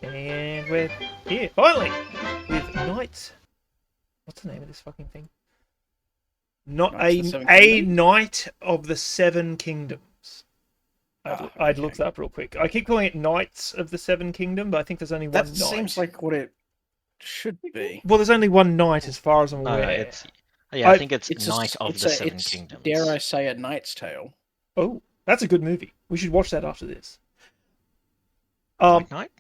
And we're here, finally, with Knights. What's the name of this fucking thing? Not a Knight of the Seven Kingdoms. I'd looked that up real quick. I keep calling it Knights of the Seven Kingdom, but I think there's only one knight. That seems like what it should be. Well, there's only one knight as far as I'm aware. I think it's Knight of the Seven Kingdoms. Dare I say, A Knight's Tale. Oh, that's a good movie. We should watch that after this. Night?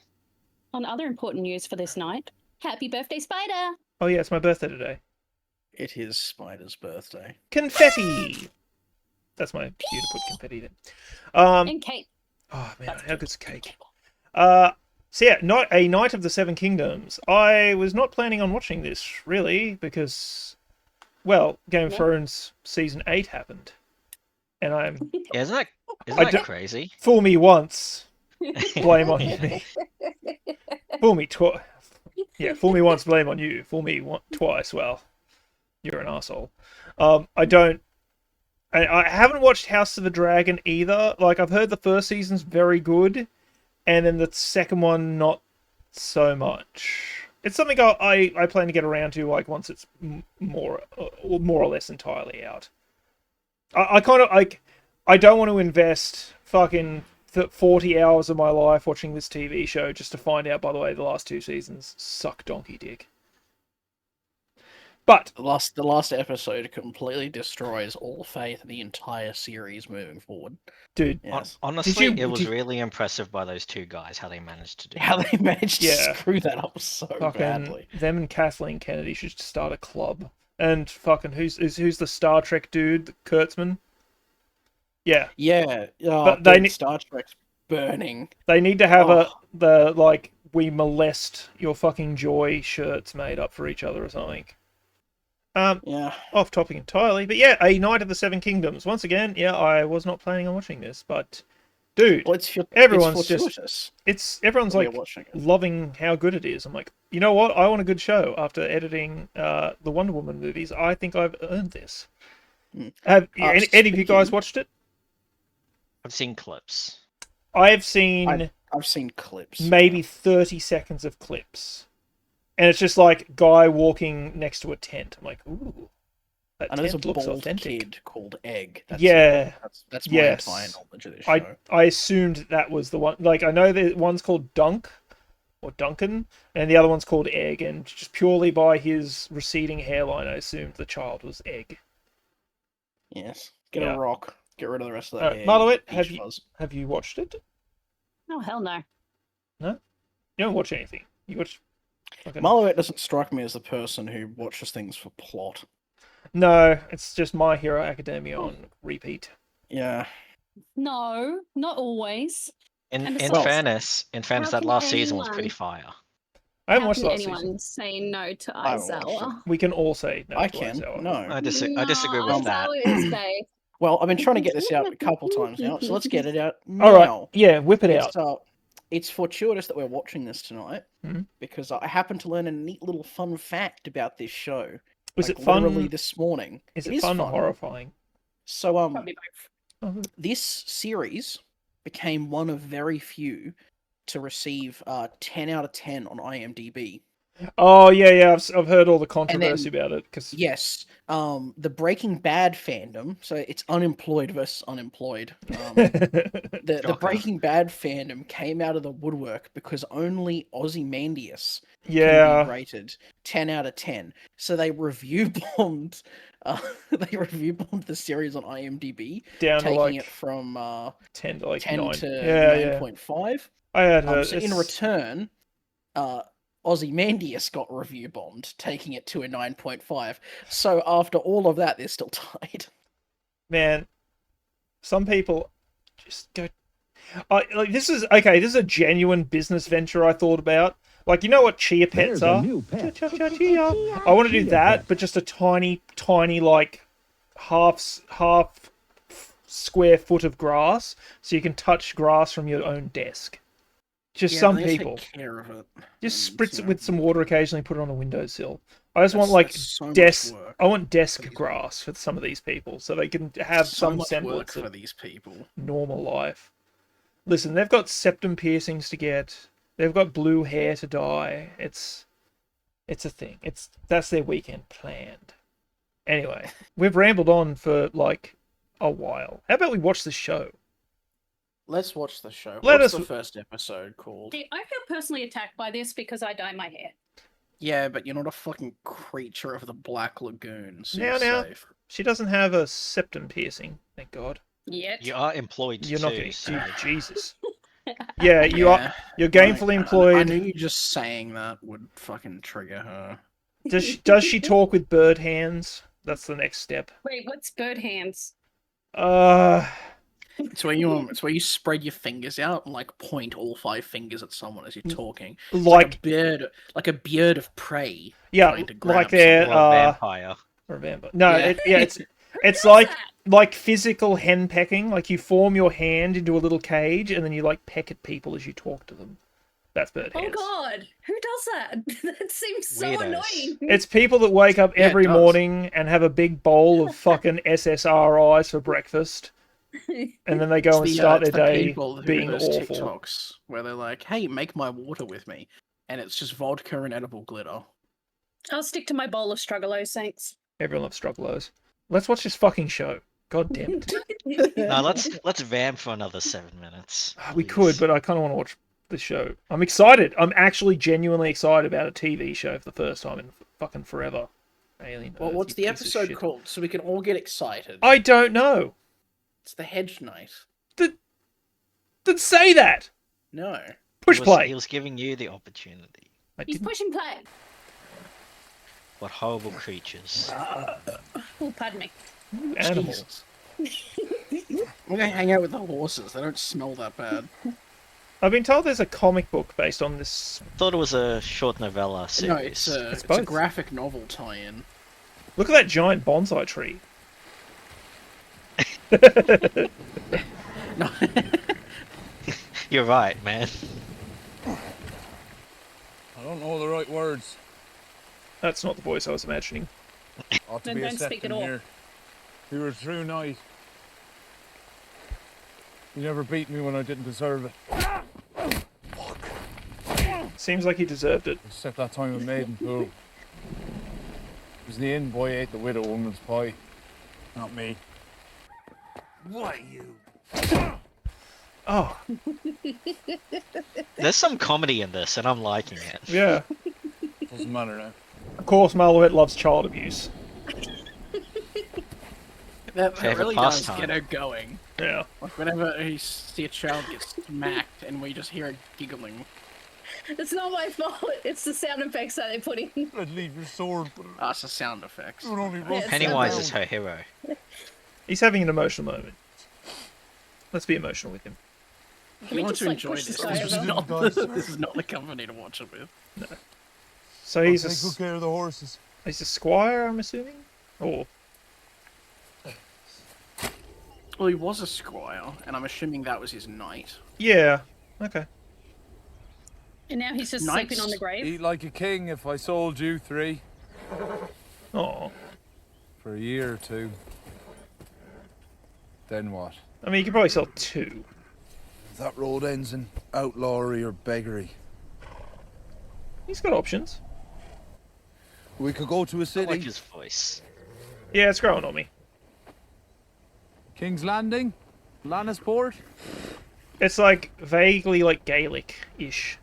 On other important news for this night, happy birthday, Spider! Oh yeah, it's my birthday today. It is Spider's birthday. Confetti! That's my cue to put confetti there. And cake. Oh man, how good's cake? So yeah, not a Knight of the Seven Kingdoms. I was not planning on watching this, really, because, well, Game of Thrones Season 8 happened. And I'm... Yeah, isn't that crazy? Fool me once, blame on me. Fool me twice. Yeah, fool me once, blame on you. Fool me twice, well, you're an asshole. I haven't watched House of the Dragon either. Like, I've heard the first season's very good, and then the second one, not so much. It's something I plan to get around to, like, once it's more or less entirely out. I don't want to invest fucking 40 hours of my life watching this TV show just to find out, by the way, the last two seasons suck donkey dick. But the last episode completely destroys all faith in the entire series moving forward. Dude, yes. Honestly, it was really impressive by those two guys how they managed to do to screw that up so badly. Them and Kathleen Kennedy should start a club. And fucking who's the Star Trek dude, Kurtzman? Yeah. Yeah. But Star Trek's burning. They need to have the like we molest your fucking joy shirts made up for each other or something. Yeah. Off topic entirely, but yeah, A Knight of the Seven Kingdoms. Once again, yeah, I was not planning on watching this, but dude, well, everyone's like watching it. Loving how good it is. I'm like, you know what? I want a good show. After editing the Wonder Woman movies, I think I've earned this. Have any of you guys watched it? I've seen clips. I've seen clips. Maybe 30 seconds of clips. And it's just like guy walking next to a tent. I'm like, ooh, that and there's a looks bald authentic. Kid called Egg. That's my entire knowledge of this show. I assumed that was the one. Like, I know that one's called Dunk or Duncan, and the other one's called Egg. And just purely by his receding hairline, I assumed the child was Egg. Yes, get a rock. Get rid of the rest of that hair. Marlowe, have you watched it? Oh, hell no. No? You don't watch anything. You watch... Marlowe doesn't strike me as the person who watches things for plot. No, it's just My Hero Academia on repeat. Yeah. No, not always. In fairness, that last season was pretty fire. I haven't watched the last season. Anyone say no to Aizawa? We can all say no. I can. No. I disagree with that. Well, I've been trying to get this out a couple times now, so let's get it out now. All right, yeah, whip it out. It's fortuitous that we're watching this tonight, because I happened to learn a neat little fun fact about this show. Was it fun? Literally this morning. Is it fun or horrifying? So, this series became one of very few to receive 10 out of 10 on IMDb. Oh yeah, I've heard all the controversy about it. Yes, the Breaking Bad fandom. So it's unemployed versus unemployed. The Breaking Bad fandom came out of the woodwork because only Ozymandias can be rated 10 out of 10. So they review bombed. They review bombed the series on IMDb, down taking to like it from 10 to like 10 9. to 9.5. I had heard. So in return, Ozymandias got review bombed, taking it to a 9.5. So after all of that, they're still tied. Man, some people just go. This is a genuine business venture I thought about. Like, you know what chia pets are? I want to do that, but just a tiny, like half square foot of grass, so you can touch grass from your own desk. Just some people. Take care of it. Just spritz it with some water occasionally, put it on a windowsill. I just want like desk. I want desk grass for some of these people, so they can have some semblance of for these people. Normal life. Listen, they've got septum piercings to get. They've got blue hair to dye. It's a thing. That's their weekend planned. Anyway, we've rambled on for like a while. How about we watch the show? Let's watch the show. Let What's us- the first episode called? See, I feel personally attacked by this because I dye my hair. Yeah, but you're not a fucking creature of the Black Lagoon, so Now, you're now. safe. She doesn't have a septum piercing, thank God. Yet. You are employed You're too. not getting so- Jesus. Yeah, you are. You're gainfully I employed. knew you just saying that would fucking trigger her. Does she talk with bird hands? That's the next step. Wait, what's bird hands? It's where you spread your fingers out and like point all 5 fingers at someone as you're talking. It's like like a beard of prey. yeah, trying to grab like they're Or a vampire. or a vampire. No, Yeah. it's does like that? physical hen pecking. Like you form your hand into a little cage and then you like peck at people as you talk to them. That's bird Oh hands. god, who does that? That seems so Weirdos. annoying. It's people that wake up Yeah, it every does. morning and have a big bowl of fucking SSRIs for breakfast, and then they go and start their it's the day people who do being those awful. TikToks where they're like, "Hey, make my water with me," and it's just vodka and edible glitter. I'll stick to my bowl of struggalos, thanks. Everyone loves struggalos. Let's watch this fucking show. God damn it. No, let's vamp for another 7 minutes. We please. could, but I kind of want to watch the show. I'm excited. I'm actually genuinely excited about a TV show for the first time in fucking forever. Alien Well, Earth, what's you the piece of episode shit. called so we can all get excited? I don't know. It's the Hedge Knight. Then say that. No. Push He play. was giving you the opportunity. I He's didn't- pushing play. What horrible creatures. Oh, pardon me. Animal. Jesus. We're gonna hang out with the horses. They don't smell that bad. I've been told there's a comic book based on this. Thought it was a short novella series. No, it's a both. graphic novel tie-in. Look at that giant bonsai tree. No. You're right, man. I don't know the right words. That's not the voice I was imagining. Ought to Then be a don't speak at septum all. here. You were a true knight. You never beat me when I didn't deserve it. Seems like he deserved it. Except that time in Maidenpool. It was the inn boy ate the widow woman's pie. Not me. What you? Oh, There's some comedy in this, and I'm liking it. yeah. Doesn't matter now. Of course, Malouette loves child abuse. That Favorite really does pastime. get her going. Yeah. Like whenever you see a child get smacked and we just hear it giggling. It's not my fault. It's the sound effects that they put in. I'd leave your sword, but That's the sound effects. it would only Yeah, rust it's Pennywise down. is her hero. He's having an emotional moment. Let's be emotional with him. If Can you we want just to like enjoy push this, this this guy is over? not Guys, this is not the company to watch it with. So I'll he's take good care of the horses. he's a squire, I'm assuming? Or Well, he was a squire, and I'm assuming that was his knight. yeah. Okay. And now he's just Nice. sleeping on the grave. Eat like a king if I sold you 3 Oh. for a year or 2. Then what? I mean, you could probably sell 2. That road ends in outlawry or beggary. He's got options. We could go to a I city. like his voice. Yeah, it's growing on me. King's Landing? Lannisport? It's like vaguely like Gaelic-ish.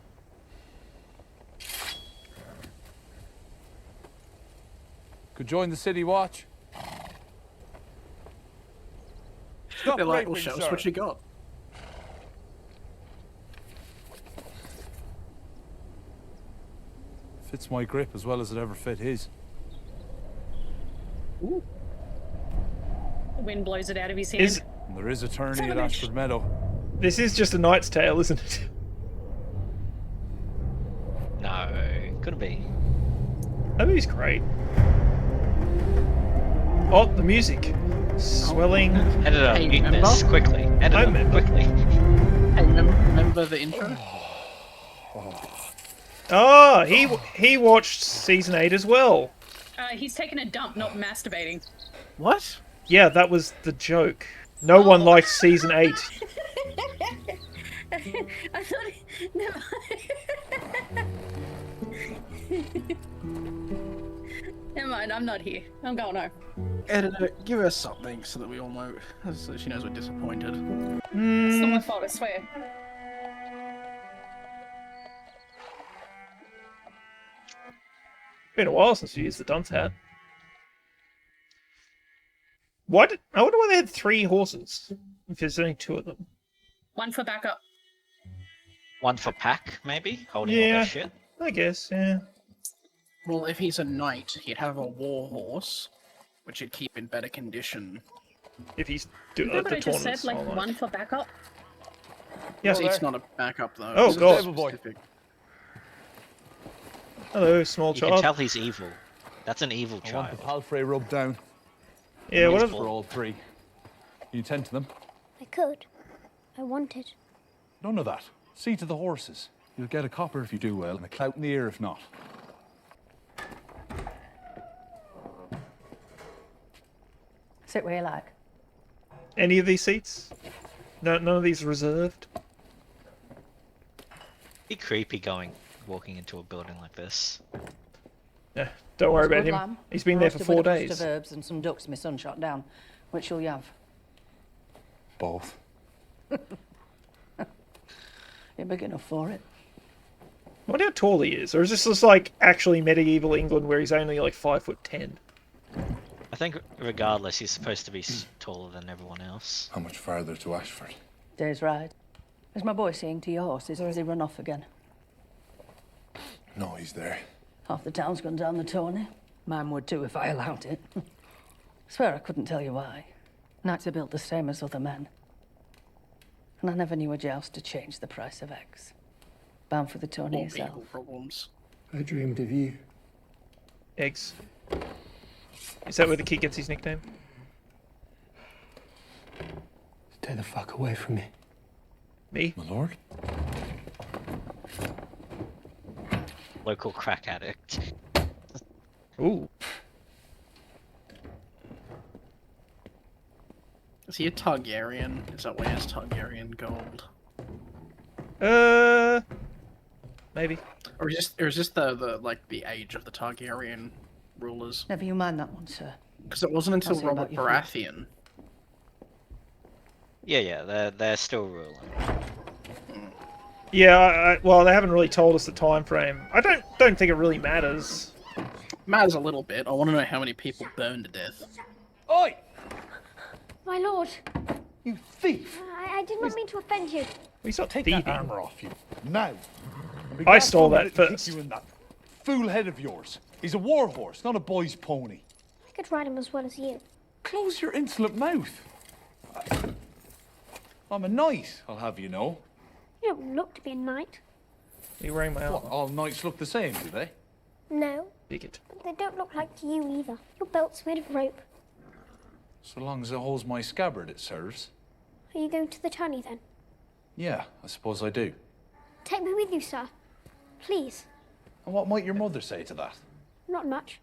Could join the city watch. Stop They're like, raping, well, show us sir. what you got. Fits my grip as well as it ever fit his. The wind blows it out of his hand. Is And there is attorney Son at of a Ashford Meadow. this is just a Knight's Tale, isn't it? No, couldn't be. That movie's great. Oh, the music. Swelling. Edit Hey, mute remember? this quickly. Edit I it remember. quickly. Hey, remember the intro? Oh, he watched season 8 as well. He's taking a dump, not masturbating. What? Yeah, that was the joke. No one liked season 8. I thought. Never. Never mind. I'm not here. I'm going home. Editor, give us something so that we all know, so she knows we're disappointed. It's not my fault. I swear. Been a while since we used the dunce hat. What? I wonder why they had 3 horses. If there's only 2 of them. One for backup. One for pack, maybe? Holding all Yeah. their shit. I guess, yeah. Well, if he's a knight, he'd have a war horse, which he'd keep in better condition. If he's Remember the what I just said? tournaments. Like online. one for backup. Yes. It's not a backup though. Oh, It's God. a specific- Hello, small You can child. tell he's evil. That's an evil I want child. the palfrey rubbed down. Yeah, what Needs if... for all 3. You tend to them? I could. I wanted. None of that. See to the horses. You'll get a copper if you do well, and a clout in the ear if not. Sit where you like. Any of these seats? No, none of these reserved? Be creepy walking into a building like this. Yeah, don't worry about Good him. lamb, He's been there for roasted 4 with a crust days. of herbs and some ducks my son shot down. Which will you have? Both. You're big enough for it. I wonder how tall he is. Or is this just like actually medieval England where he's only like 5'10"? I think regardless, he's supposed to be taller than everyone else. How much farther to Ashford? Day's ride. Is my boy seeing to your horses or has he run off again? No, he's there. Half the town's gone down the tourney. Mine would too if I allowed it. Swear I couldn't tell you why. Knights are built the same as other men. And I never knew a joust to change the price of eggs. Bound for the tourney All yourself. people problems. I dreamed of you. Eggs. Is that where the kid gets his nickname? Stay the fuck away from me. Me? My lord? Local crack addict. Ooh. Is he a Targaryen? Is that why he has Targaryen gold? Maybe. Or is this the like the age of the Targaryen rulers? Never you mind that one, sir. Because it wasn't until I'll see about Robert your food. Baratheon. Yeah, they're still ruling. Yeah, well, they haven't really told us the time frame. I don't think it really matters. Matters a little bit. I want to know how many people burned to death. Oi! My lord, You thief! I did not mean to offend you. He's not Take thieving. that armor off you. Now. I stole that Kick first. you in that fool head of yours. He's a war horse, not a boy's pony. I could ride him as well as you. Close your insolent mouth. I'm a knight, I'll have you know. You don't look to be a knight. Are you wearing my What, armor? all knights look the same, do they? No, Bigot. but they don't look like you either. Your belt's made of rope. So long as it holds my scabbard, it serves. Are you going to the tourney then? Yeah, I suppose I do. Take me with you, sir. Please. And what might your mother say to that? Not much.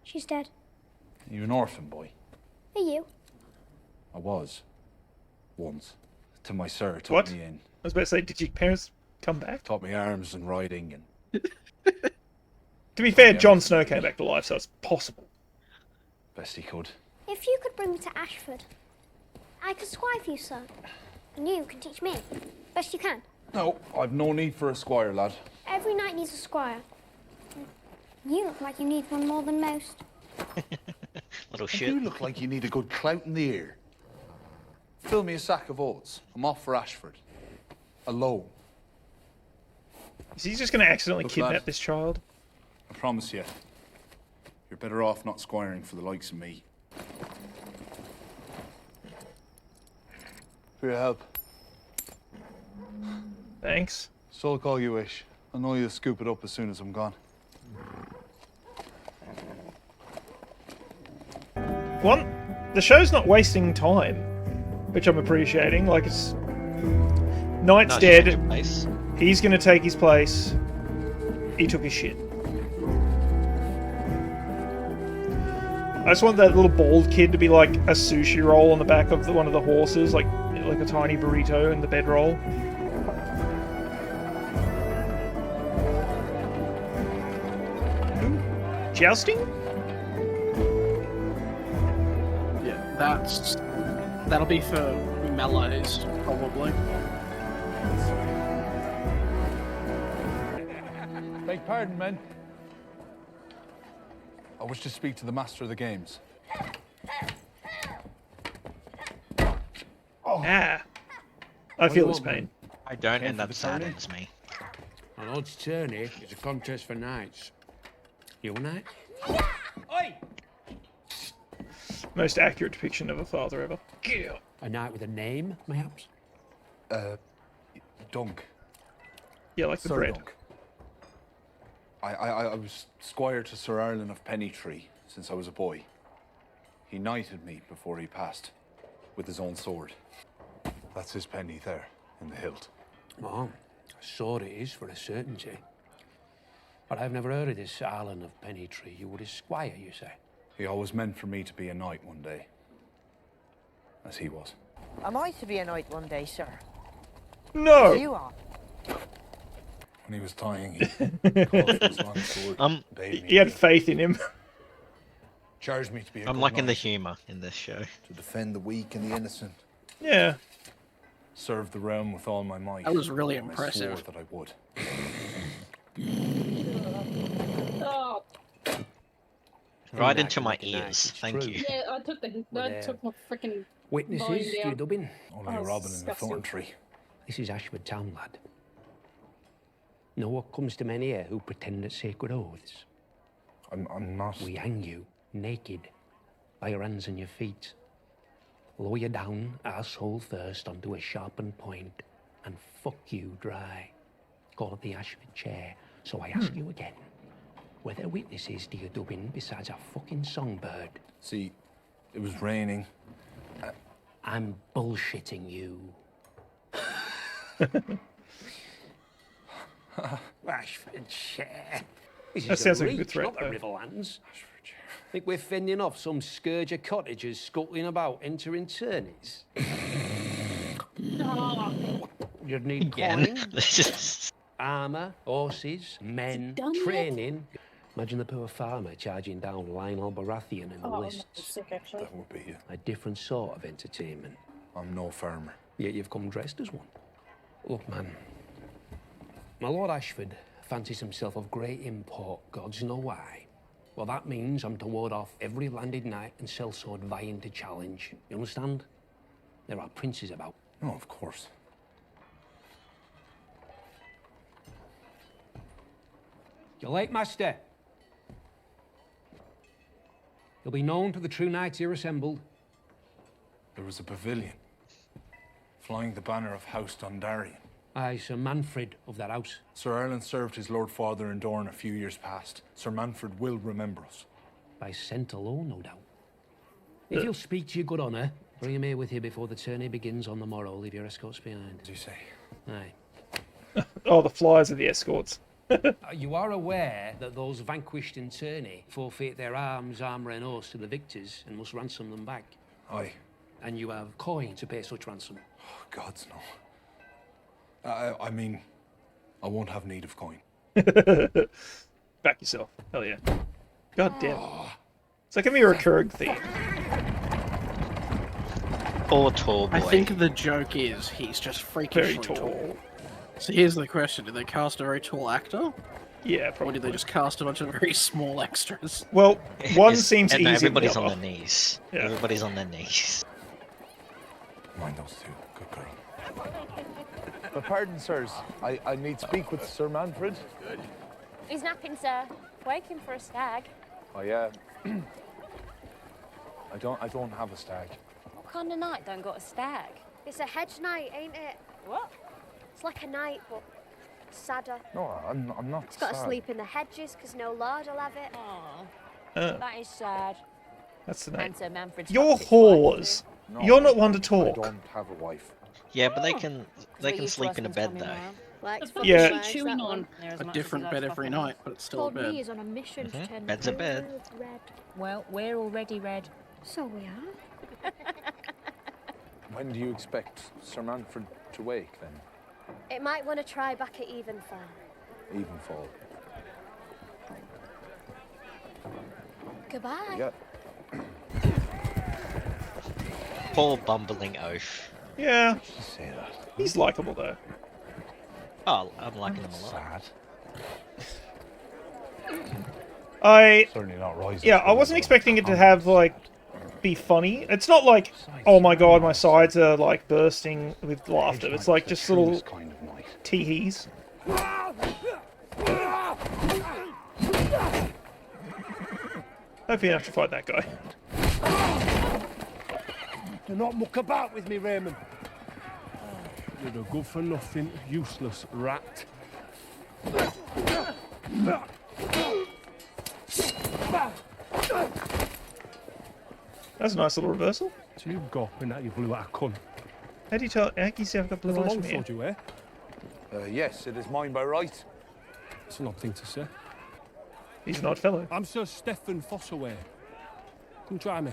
She's dead. You an orphan boy? Are you? I was. Once. Till my sir took What? me in. I was about to say, did your parents come back? Taught me arms and riding and To be fair, Jon Snow came back to life, so it's possible. best he could. If you could bring me to Ashford, I could squire for you, sir. And you can teach me. Best you can. No, I've no need for a squire, lad. Every knight needs a squire. You look like you need one more than most. Little And shit. you look like you need a good clout in the ear. Fill me a sack of oats. I'm off for Ashford. Alone. Is he just going to accidentally Look, kidnap lad. this child? I promise you. You're better off not squiring for the likes of me. For your help. Thanks. Sulk all you wish. I know you'll scoop it up as soon as I'm gone. One, the show's not wasting time, which I'm appreciating. Like, it's... Knight's Nice dead. change of pace. He's going to take his place. He took his shit. I just want that little bald kid to be like a sushi roll on the back of one of the horses, like a tiny burrito in the bedroll. Jousting? Yeah, that'll be for mellows, probably. Beg pardon, men. I wish to speak to the master of the games. Ah. I feel this pain. I don't, Came and for that the tourney? saddens me. My lord's tourney is a contest for knights. You a knight? Most accurate depiction of a father ever. A knight with a name, perhaps? Dunk. Yeah, like the Sir bread. Dunk. I was squire to Sir Erlen of Pennytree since I was a boy. He knighted me before he passed with his own sword. That's his penny there in the hilt. Oh, a sword it is for a certainty. But I've never heard of this Erlen of Pennytree. You were his squire, you say? He always meant for me to be a knight one day, as he was. Am I to be a knight one day, sir? No! You are. When he was dying, he called for his long sword. Bade me He had faith in him. charged me to be a I'm good liking the knight, humour in this show. to defend the weak and the innocent, Yeah. serve the realm with all my might. That was really and I impressive. swore that I would. Oh, Right Knight into can my make a knight, ears. it's Thank true. you. yeah, I took my freaking. Witnesses Volume to your down. dubbing? Only Oh, a robin in the disgusting. thorn tree. This is Ashford town, lad. Know what comes to men here who pretend at sacred oaths? I'm not. We hang you, naked, by your hands and your feet. Lower you down, asshole first, onto a sharpened point, and fuck you dry. Call it the Ashford chair. So I ask you again, were there witnesses to your dubbing besides a fucking songbird? See, it was raining. I'm bullshitting you. Ashford chair. This That is sounds a like a good reach, threat, not the though. Riverlands. Think we're fending off some scourge of cottagers scuttling about entering tourneys? You'd need Again. coin, This is armour, horses, men, done yet? training. Imagine the poor farmer charging down Lionel Baratheon in the Oh, that's lists. sick actually. That would be it. A different sort of entertainment. I'm no farmer. Yet you've come dressed as one. Look, man. My Lord Ashford fancies himself of great import, gods know why. Well, that means I'm to ward off every landed knight and sellsword vying to challenge. You understand? There are princes about. No, of course. You're late, master. You'll be known to the true knights here assembled. There was a pavilion, flying the banner of House Dondarrion. Aye, Sir Manfred of that house. Sir Erlen served his Lord Father in Dorne a few years past. Sir Manfred will remember us. By scent alone, no doubt. If you'll speak to your good honour, bring him here with you before the tourney begins on the morrow. Leave your escorts behind. As you say. Aye. Oh, the flies are the escorts. You are aware that those vanquished in tourney forfeit their arms, armour and horse to the victors and must ransom them back. Aye. And you have coin to pay such ransom. Oh, gods no. I mean, I won't have need of coin. Back yourself. Hell yeah. God damn. It's like a recurring theme. poor tall boy. I think the joke is he's just freakishly Very tall. So here's the question: did they cast a very tall actor, Yeah, or probably. did they just cast a bunch of very small extras? Well, one It's- seems and easy. everybody's than on the their other. knees. Yeah. Everybody's on their knees. Mind those two. Good girl. But pardon, sirs. I need speak with Sir Manfred. He's napping, sir. Wake him for a stag. Oh yeah. I don't have a stag. What kind of night don't got a stag? It's a hedge night, ain't it? What? It's like a night, but sadder. No, I'm not. It's got to sad. sleep in the hedges because no lord will have it. That is sad. That's the name. And Sir Manfred's You're got 6 wives, whores. No, You're not one to I talk. don't have a wife. Yeah, but they can too. sleep in a bed though. Like, The fuck Yeah. is she chewing on? A different bed every night, but it's still a Told me bed. he's on a mission to turn Bed's a bed. blue with red. Well, we're already red. So we are. When do you expect Sir Manfred to wake then? It might want to try back at Evenfall. Evenfall. Goodbye. Yeah. Poor bumbling oaf. Yeah, You say that. he's likable though. Oh, I'm liking him a lot. Sad. Certainly not rising. Yeah, I wasn't expecting it to have like be funny. It's not like, oh my god, my sides are like bursting with laughter. It's like just little tee-hees. Hopefully you don't have to fight that guy. Do not muck about with me, Raymond. You're a good-for-nothing, useless rat. That's a nice little reversal. So you go and that you blew out a cunt. How do you tell? How can you see I've got blue There's a eyes from here? longsword you wear. Yes, it is mine by right. It's an odd thing to say. He's an odd fellow. I'm Sir Stephen Fossaway. Come try me.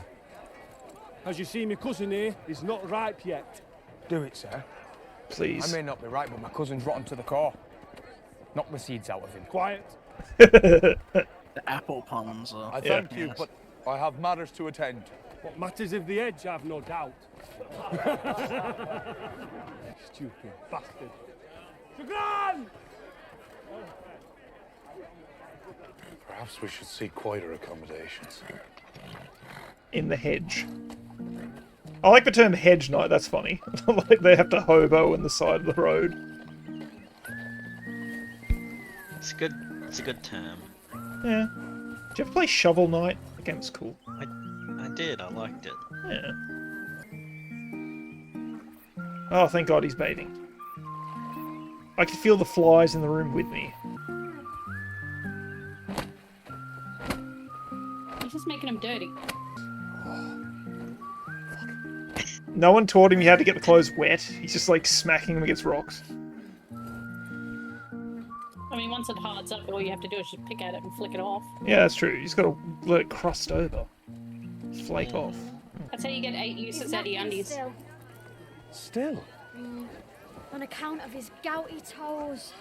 As you see, my cousin here is not ripe yet. Do it, sir. Please. I may not be right, but my cousin's rotten to the core. Knock the seeds out of him. Quiet. The apple puns are... I thank you, but I have matters to attend. What matters of the edge, I've no doubt. Stupid bastard. Chagrin! Perhaps we should seek quieter accommodations. In the hedge. I like the term hedge knight, that's funny. Like they have to hobo in the side of the road. It's good. It's a good term. Yeah. Did you ever play Shovel Knight? The game was cool. I did. I liked it. Yeah. Oh, thank God he's bathing. I could feel the flies in the room with me. You're just making him dirty. No one taught him how to get the clothes wet. He's just like smacking them against rocks. I mean, once it hards up, all you have to do is just pick at it and flick it off. Yeah, that's true. You just gotta let it crust over. Just flake off. That's how you get 8 uses out of your undies. Still. Still? On account of his gouty toes.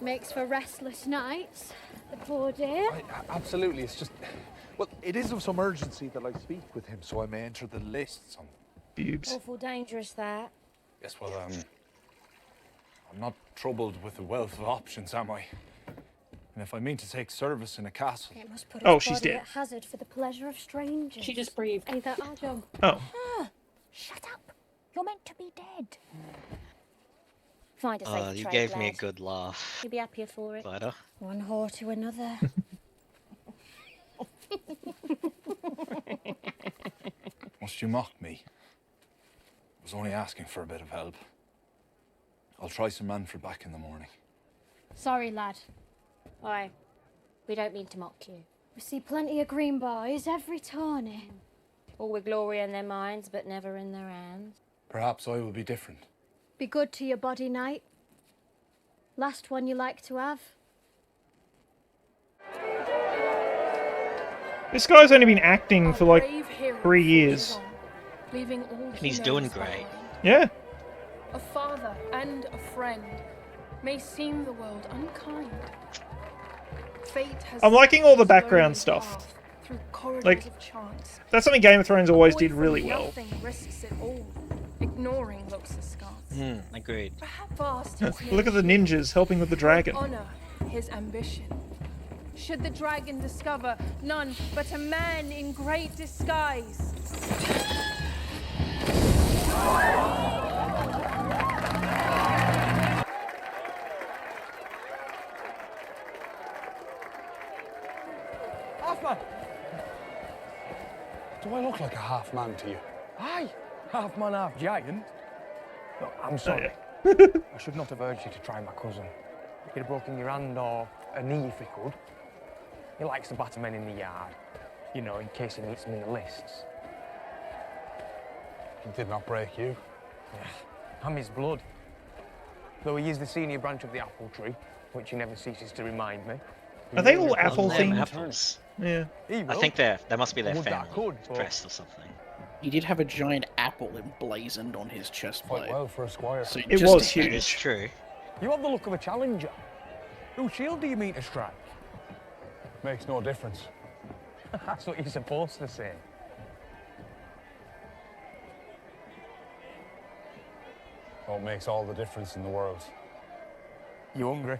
Makes for restless nights. The poor dear. Absolutely, it's just... Well, it is of some urgency that I speak with him, so I may enter the lists on... Boobs. Awful dangerous, that. Yes, well, I'm not troubled with the wealth of options, am I? And if I mean to take service in a castle... It must put Oh, his she's body dead. at hazard for the pleasure of strangers. She just breathed. Ain't that our job? Oh. Shut up. You're meant to be dead. Find a safe You trade, gave me a lad. good laugh. You'll be happier for it. Glider. One whore to another. Must you mock me? I was only asking for a bit of help. I'll try some Manfred back in the morning. Sorry, lad. Why? We don't mean to mock you. We see plenty of green boys every tourney. All with glory in their minds, but never in their hands. Perhaps I will be different. Be good to your body, knight. Last one you like to have. This guy's only been acting for like 3 years. Leaving all And he's doing great. Yeah. A father and a friend may seem the world unkind. Fate has I'm liking all the slowly background stuff. path through corridors Like, of chance. that's something Game of Thrones always did Boy really from well. Nothing risks it all, ignoring looks askance. Agreed. Vast his Look at the ninjas helping with the dragon. honor his ambition. Should the dragon discover none but a man in great disguise? Half-man! Do I look like a half-man to you? Aye, half-man, half-giant. Look, I'm sorry. I should not have urged you to try my cousin. You could have broken your hand or a knee if he could. He likes to batter men in the yard, you know, in case he meets them in the lists. He did not break you. Yeah, I'm his blood. Though he is the senior branch of the apple tree, which he never ceases to remind me. Are they all apple Them themed? apples. Yeah. I think that must be their Would that family could, but- crest or something. He did have a giant apple emblazoned on his chest plate. Quite well for a squire. So It just was to hit huge. It's true. You have the look of a challenger. Whose shield do you mean to strike? Makes no difference. That's what you're supposed to say. What makes all the difference in the world? You hungry?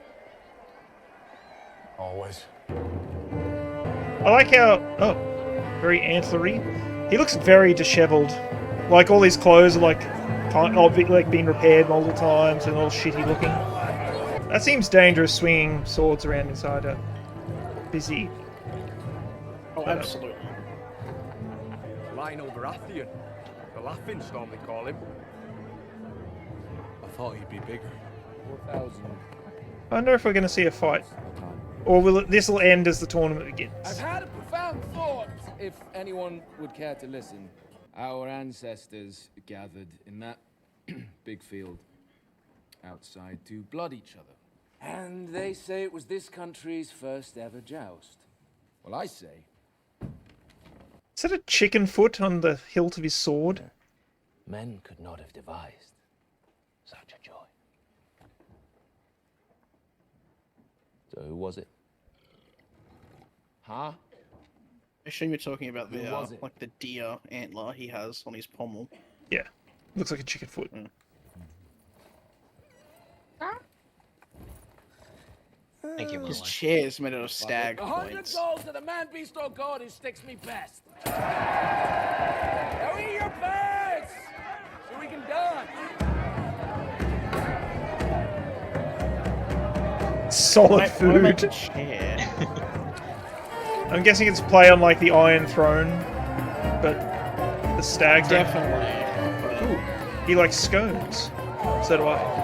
Always. I like how... Oh, very antlery. He looks very disheveled. Like, all his clothes are, like being repaired multiple times and all shitty looking. That seems dangerous, swinging swords around inside a busy... Oh, absolutely. Lionel Baratheon. The Laughing Storm, they call him. I thought he'd be bigger. 4,000. I wonder if we're going to see a fight. Or this will end as the tournament begins. I've had a profound thought, if anyone would care to listen. Our ancestors gathered in that big field outside to blood each other. And they say it was this country's first ever joust. Well, I say... Is that a chicken foot on the hilt of his sword? Men could not have devised such a joy. So who was it? Huh? I assume you're talking about Who the was it? like the deer antler he has on his pommel. Yeah, looks like a chicken foot. Thank you, His Marlon. chair's made out of stag 100 points. gold to the man, beast, or god who sticks me best. Now eat your birds, so we can dance. Solid What about the food. chair? I'm guessing it's play on like the Iron Throne, but the stag. Definitely. Ooh, he likes scones. So do I.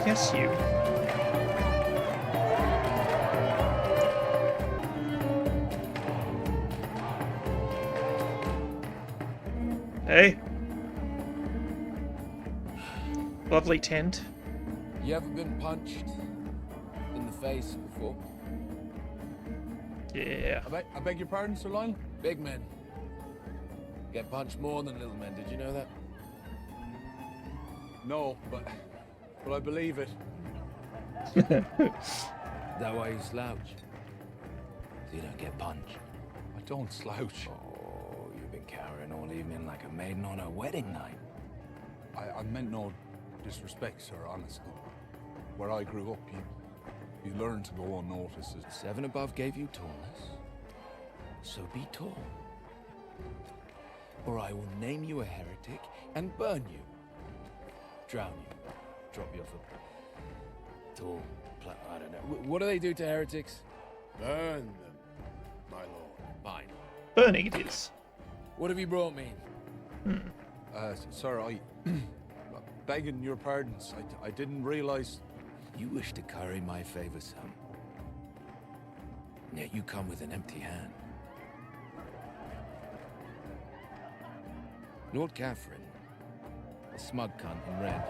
Yes, you. Hey. Lovely tent. You ever been punched in the face before? Yeah. I beg your pardon, Sir Lionel? Big men get punched more than little men. Did you know that? No, but I believe it. That why you slouch? So you don't get punched. I don't slouch. Oh, you've been cowering all evening like a maiden on her wedding night. I meant no disrespect, sir, honestly. Where I grew up, you learn to go unnoticed. 7 above gave you tallness. So be tall. Or I will name you a heretic and burn you. Drown you. Drop you off a tall I don't know. What do they do to heretics? Burn them, my lord. Fine. Burning it is. What have you brought me? Sir, begging your pardons, I didn't realize... You wish to curry my favor, son. Yet you come with an empty hand. Lord Catherine, a smug cunt in red.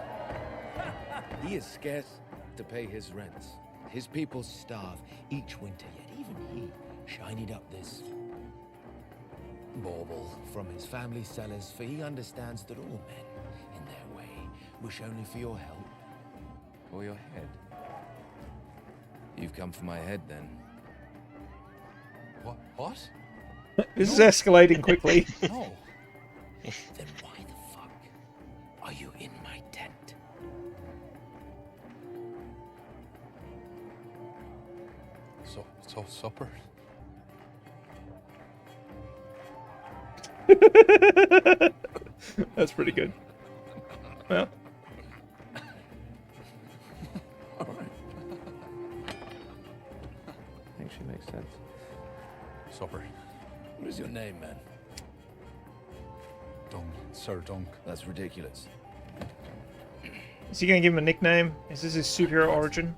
He is scarce to pay his rents. His people starve each winter, yet even he shinied up this bauble from his family cellars, for he understands that all men, in their way, wish only for your help or your head. You've come for my head, then. What? This is escalating quickly. No. Then why the fuck are you in my tent? So supper? That's pretty good. Well. All right. I think she makes sense. Supper. What is your name, man? Dunk. Sir Dunk. That's ridiculous. Is he going to give him a nickname? Is this his superhero origin?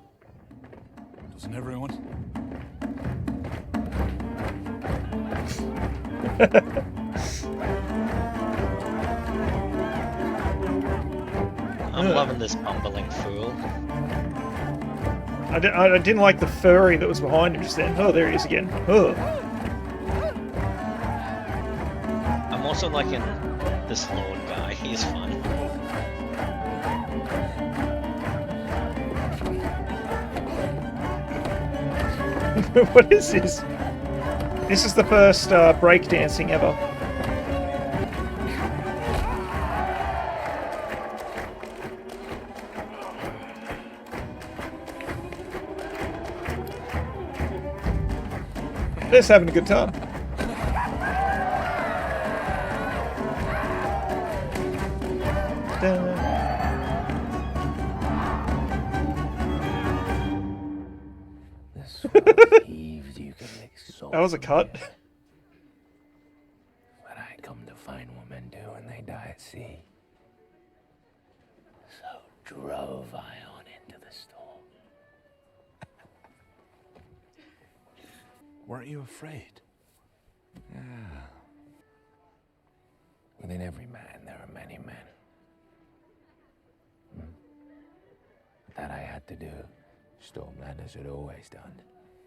Doesn't everyone? I'm loving this bumbling fool. I didn't like the furry that was behind him just then. Oh, there he is again. Oh. I'm also liking this Lord guy. He's fun. What is this? This is the first breakdancing ever. They're just having a good time. That was a cut. But I come to find what men do when they die at sea. So drove I on into the storm. Weren't you afraid? Yeah. Within every man, there are many men. That I had to do. Stormlanders had always done.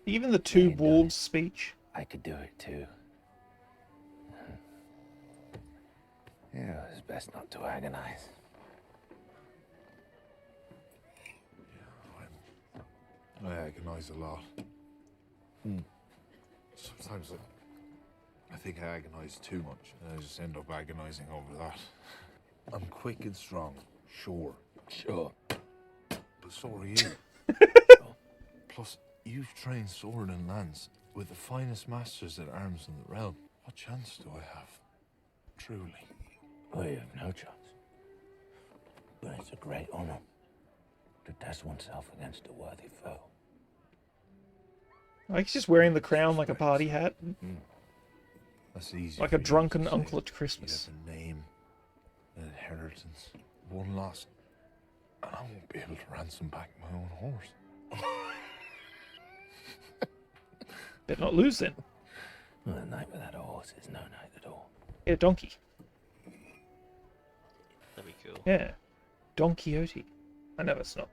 Even the two wolves speech. I could do it too. Yeah, it's best not to agonize. I agonize a lot. Sometimes I think I agonize too much, and I just end up agonizing over that. I'm quick and strong, sure. Sure. But so are you. Plus, you've trained sword and lance with the finest masters at arms in the realm. What chance do I have? Truly. Well, you have no chance. But it's a great honor to test oneself against a worthy foe. Like he's just wearing the crown like a party hat. That's easy. Like a drunken uncle at Christmas. You have a name, an inheritance, one loss, and I won't be able to ransom back my own horse. Better not lose then. Well, a night without a horse is no night at all. Get a donkey. That'd be cool. Yeah. Don Quixote. I know it's not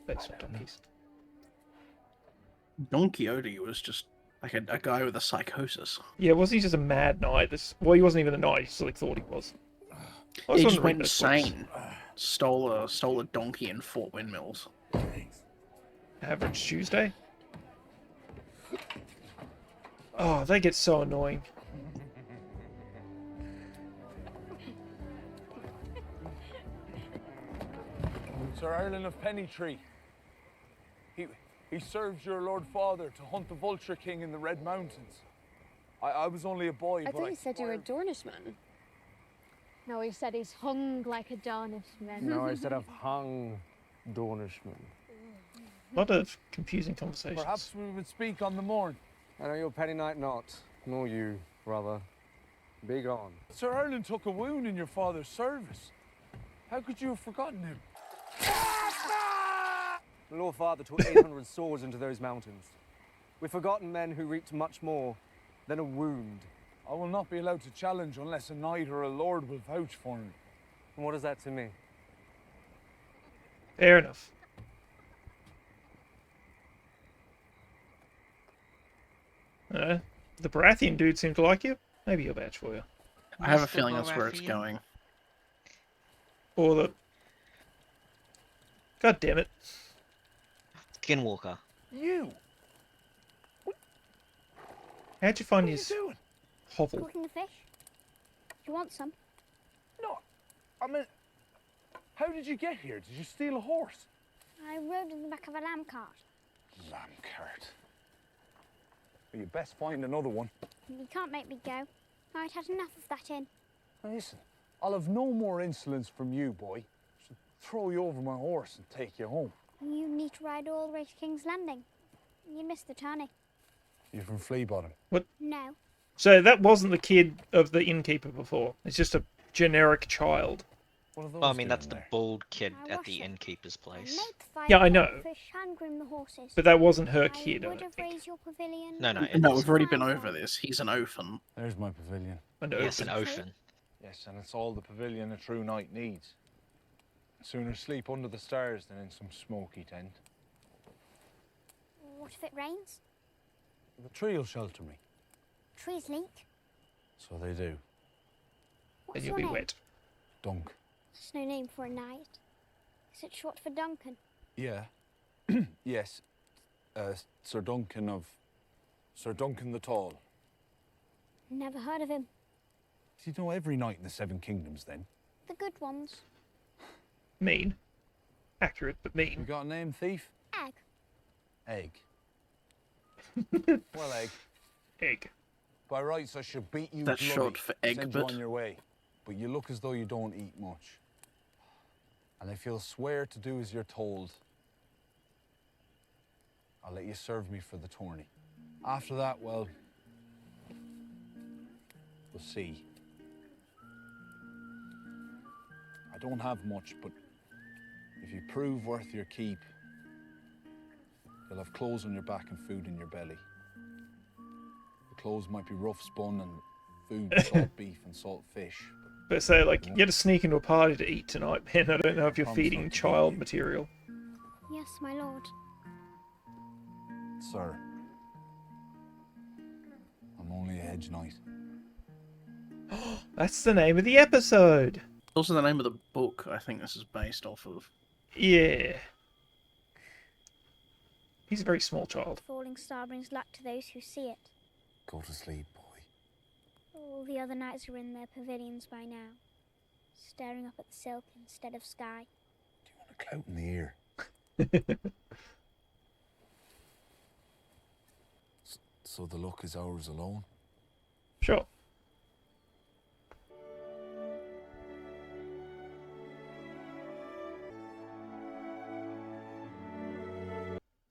based on donkeys. Don Quixote was just like a guy with a psychosis. Yeah, wasn't he just a mad knight? Well, he wasn't even a knight, he just like thought he was. He just went insane. Stole a donkey and fought windmills. Average Tuesday? Oh, they get so annoying. Sir Erlen of Pennytree. He served your Lord Father to hunt the Vulture King in the Red Mountains. I was only a boy, I but thought he said you were a Dornishman. No, he said he's hung like a Dornishman. No, I said I've hung Dornishman. A lot of confusing conversations. Perhaps we would speak on the morn. I know your petty knight not, nor you, brother. Be gone. Sir Erlen took a wound in your father's service. How could you have forgotten him? The Lord Father took 800 swords into those mountains. We've forgotten men who reaped much more than a wound. I will not be allowed to challenge unless a knight or a lord will vouch for me. And what is that to me? Fair enough. The Baratheon dude seemed to like you. Maybe he'll vouch for you. I have a feeling that's where it's going. Or the... God damn it. Skinwalker. You! How'd you find his hovel? Cooking the fish. Do you want some? No, I mean, how did you get here? Did you steal a horse? I rode in the back of a lamb cart. Lamb cart. Well, you best find another one. You can't make me go. I'd had enough of that inn. Now listen, I'll have no more insolence from you, boy. I'll throw you over my horse and take you home. You need to ride all the way to King's Landing. You missed the tourney. You're from Fleabottom. What? No. So that wasn't the kid of the innkeeper before. It's just a generic child. Well, I mean, that's the bald kid at the innkeeper's place. Yeah, I know. Fish and groom the horses. But that wasn't her kid. I would have raised your pavilion. No, No, we've already been over this. He's an orphan. There's my pavilion. Yes, an ocean. Yes, and it's all the pavilion a true knight needs. Sooner sleep under the stars than in some smoky tent. What if it rains? The tree will shelter me. Trees leak. So they do. What's Then you'll your be name? wet. Dunk. There's no name for a knight. Is it short for Duncan? Yeah. Yes. Sir Duncan the Tall. Never heard of him. Do you know every knight in the Seven Kingdoms, then? The good ones. Mean. Accurate, but mean. You got a name, thief? Egg. Egg. Well, Egg. Egg. By rights, I should beat you That's bloody, short for send you Egbert. on your way. But you look as though you don't eat much. And if you'll swear to do as you're told, I'll let you serve me for the tourney. After that, well, we'll see. I don't have much, but if you prove worth your keep, you'll have clothes on your back and food in your belly. The clothes might be rough spun and food, salt beef and salt fish. But say, like, you had to sneak into a party to eat tonight, man. I don't know if you're feeding child material. Yes, my lord. Sir, I'm only a hedge knight. That's the name of the episode. Also the name of the book I think this is based off of. Yeah. He's a very small child. Falling star brings luck to those who see it. Go to sleep, boy. All the other knights are in their pavilions by now, staring up at the silk instead of sky. A clout in the ear. So the luck is ours alone? Sure.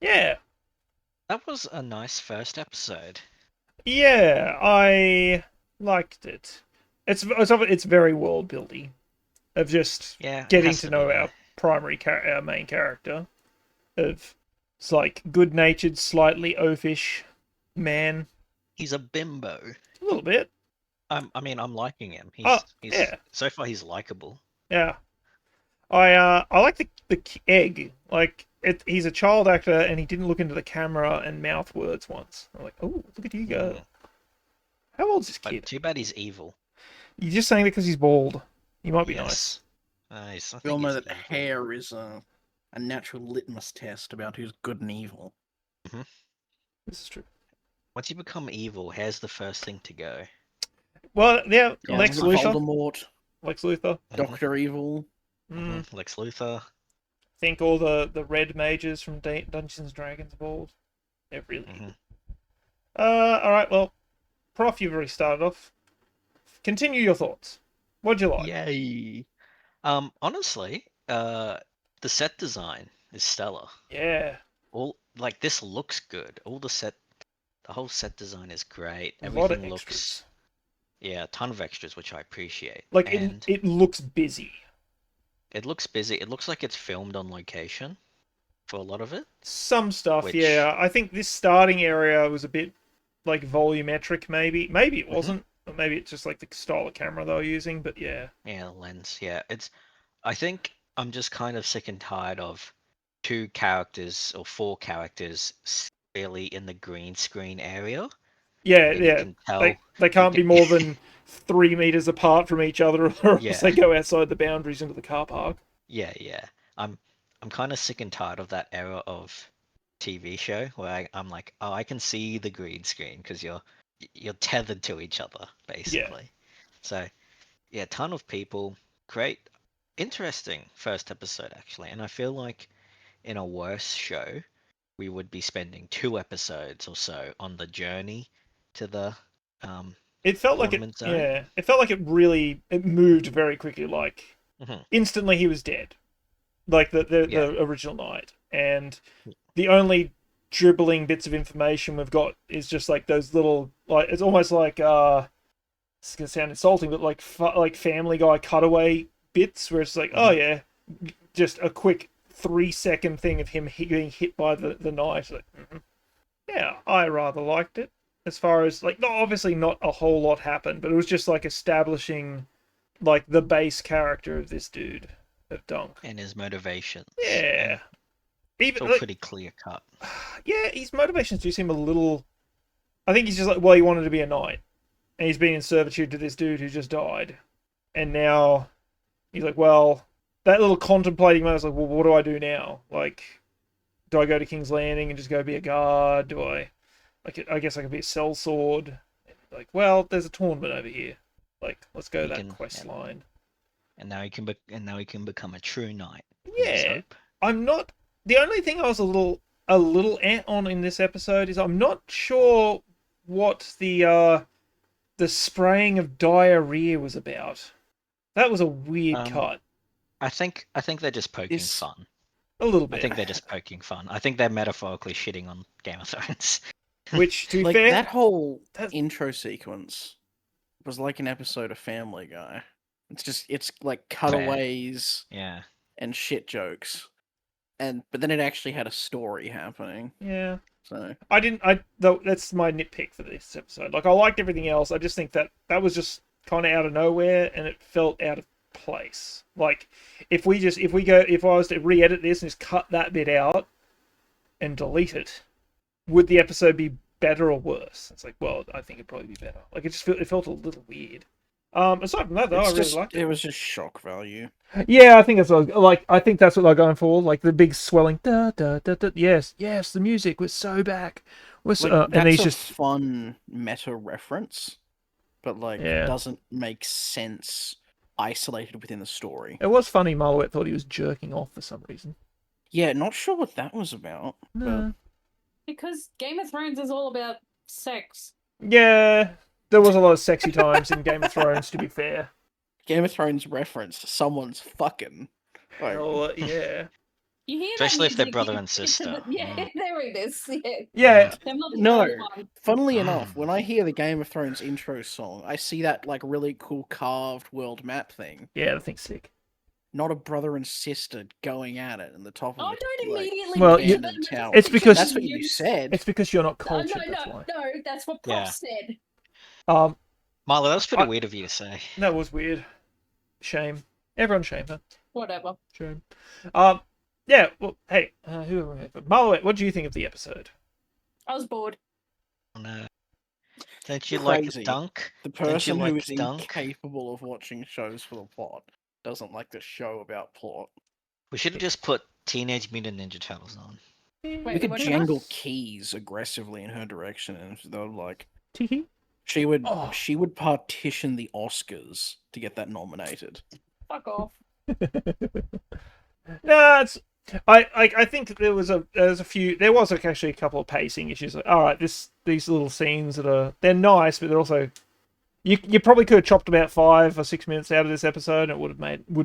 Yeah. That was a nice first episode. Yeah, I liked it. It's very world building, of just Yeah, it getting has to to know be, our our main character. Of it's like good-natured, slightly oafish man. He's a bimbo. A little bit. I mean, I'm liking him. He's, yeah. So far, he's likable. Yeah. I like the egg. Like he's a child actor and he didn't look into the camera and mouth words once. I'm like, oh, look at you go. How old's this But kid? too bad he's evil. You're just saying that because he's bald. He might be Yes. nice. I We all think know he's that hair is a natural litmus test about who's good and evil. Mhm. This is true. Once you become evil, hair's the first thing to go. Well, yeah, Yeah, Lex Luthor. Voldemort, Lex Luthor. Doctor Evil. Lex Luthor. Think all the red mages from Dungeons and Dragons bald. They're really evil. Alright, well, Prof, you've already started off. Continue your thoughts. What'd you like? Yay. Honestly, the set design is stellar. Yeah. This looks good. The whole set design is great. A lot of Everything looks, extras. yeah, a ton of extras, which I appreciate. Like, and it looks busy. it looks busy. It looks like it's filmed on location for a lot of it. Some stuff, Which- yeah. I think this starting area was a bit, like, volumetric, maybe. Maybe it wasn't. Or maybe it's just, like, the style of camera they were using, but yeah. Yeah, the lens. Yeah, I think I'm just kind of sick and tired of 2 characters or 4 characters really in the green screen area. Yeah, And you yeah. can tell- They can't be more than 3 meters apart from each other, or else Yeah. they go outside the boundaries into the car park. Yeah. I'm kind of sick and tired of that era of TV show where I'm like, oh, I can see the green screen because you're tethered to each other basically. So yeah, ton of people. Great, interesting first episode actually, and I feel like in a worse show we would be spending 2 episodes or so on the journey to the It felt like it, tournament zone. yeah. It felt like it moved very quickly. Like Mhm. instantly, he was dead, like the original knight, and the only dribbling bits of information we've got is just like those little, like, it's almost like it's gonna sound insulting, but like Family Guy cutaway bits where it's like, oh yeah, just a quick 3-second thing of him getting hit by the knight. Like, yeah, I rather liked it. As far as, like, obviously not a whole lot happened, but it was just like establishing like the base character of this dude, of Dunk. And his motivations. Yeah. It's Even all like, pretty clear cut. yeah, his motivations do seem a little. I think he's just like, well, he wanted to be a knight, and he's been in servitude to this dude who just died, and now he's like, well, that little contemplating moment. I was like, well, what do I do now? Like, do I go to King's Landing and just go be a guard? Do I? Like, I guess I could be a sellsword. Like, well, there's a tournament over here. Like, let's go that quest line. And now he can become a true knight. Yeah, I'm not. The only thing I was a little ant on in this episode is I'm not sure what the spraying of diarrhea was about. That was a weird cut. I think they're just poking fun. A little bit. I think they're just poking fun. I think they're metaphorically shitting on Game of Thrones. Which, to be like, fair, that whole intro sequence was like an episode of Family Guy. It's like cutaways, and shit jokes, but then it actually had a story happening. Yeah. So that's my nitpick for this episode. Like, I liked everything else. I just think that was just kind of out of nowhere, and it felt out of place. Like, if I was to re-edit this and just cut that bit out and delete it, would the episode be better or worse? It's like, well, I think it'd probably be better. Like, it felt a little weird. Aside from that, though, I really liked it. It was just shock value. Yeah, I think that's what I think that's what they're going for. Like the big swelling, da da da da. Yes, the music was so back. That's and he's just fun meta reference, but doesn't make sense isolated within the story. It was funny. Marlowet thought he was jerking off for some reason. Yeah, not sure what that was about. No. Because Game of Thrones is all about sex. Yeah, there was a lot of sexy times in Game of Thrones, to be fair. Game of Thrones reference, someone's fucking. Oh, yeah. You hear Especially that if they're music, brother you and get to sister. the- Yeah, there it is. Yeah. They're not the No, only one. funnily enough, when I hear the Game of Thrones intro song, I see that like really cool carved world map thing. Yeah, the thing's sick. Not a brother and sister going at it in the top of don't immediately Well, picture them as it's because that's what you said. It's because you're not No, cultured. That's why. no, that's what Prop said. Marlo, that was pretty weird of you to say. That was weird. Shame. Everyone shame her. Whatever. Shame. Yeah. Well, hey, who are we here for? Marlowet, what do you think of the episode? I was bored. Oh, no. Don't you Crazy. like Dunk? The Don't you person who like is Dunk? incapable of watching shows for the plot doesn't like the show about plot. We should have just put Teenage Mutant Ninja Turtles on. We could jangle keys aggressively in her direction, and they would like. She would partition the Oscars to get that nominated. Fuck off. No, I think there was actually a couple of pacing issues. Like, all right, these little scenes they're nice, but they're also you probably could have chopped about 5 or 6 minutes out of this episode, and it wouldn't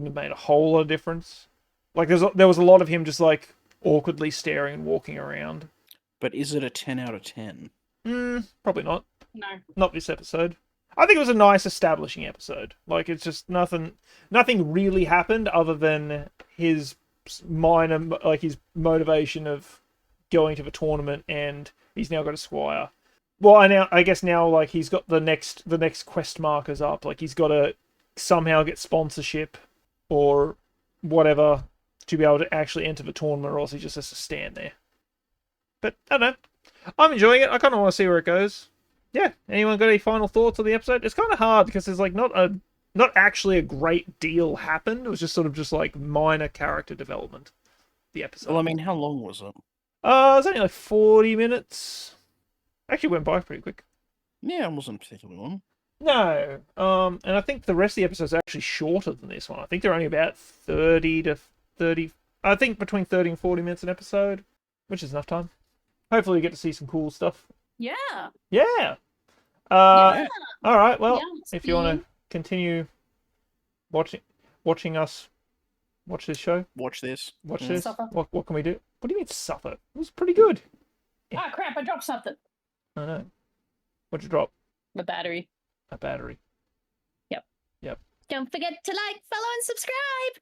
have made a whole lot of difference. Like there was a lot of him just like awkwardly staring and walking around. But is it a 10 out of 10? Probably not. No. Not this episode. I think it was a nice establishing episode. Like, it's just nothing really happened other than his his motivation of going to the tournament, and he's now got a squire. Well, I guess now like he's got the next quest markers up. Like, he's got to somehow get sponsorship or whatever to be able to actually enter the tournament, or else he just has to stand there. But I don't know. I'm enjoying it. I kind of want to see where it goes. Yeah. Anyone got any final thoughts on the episode? It's kind of hard because there's like not actually a great deal happened. It was just sort of just like minor character development. The episode. Well, I mean, how long was it? It was only like 40 minutes. Actually went by pretty quick. Yeah, it wasn't particularly long. No. And I think the rest of the episodes are actually shorter than this one. I think they're only about 30 to 30. I think between 30 and 40 minutes an episode, which is enough time. Hopefully we get to see some cool stuff. Yeah. Yeah. Yeah. All right. Well, Yeah, if you want to continue watching us watch this show, watch this. Suffer. What can we do? What do you mean suffer? It was pretty good. Ah, crap! I dropped something. I know. What'd you drop? My battery. A battery. Yep. Yep. Don't forget to like, follow, and subscribe.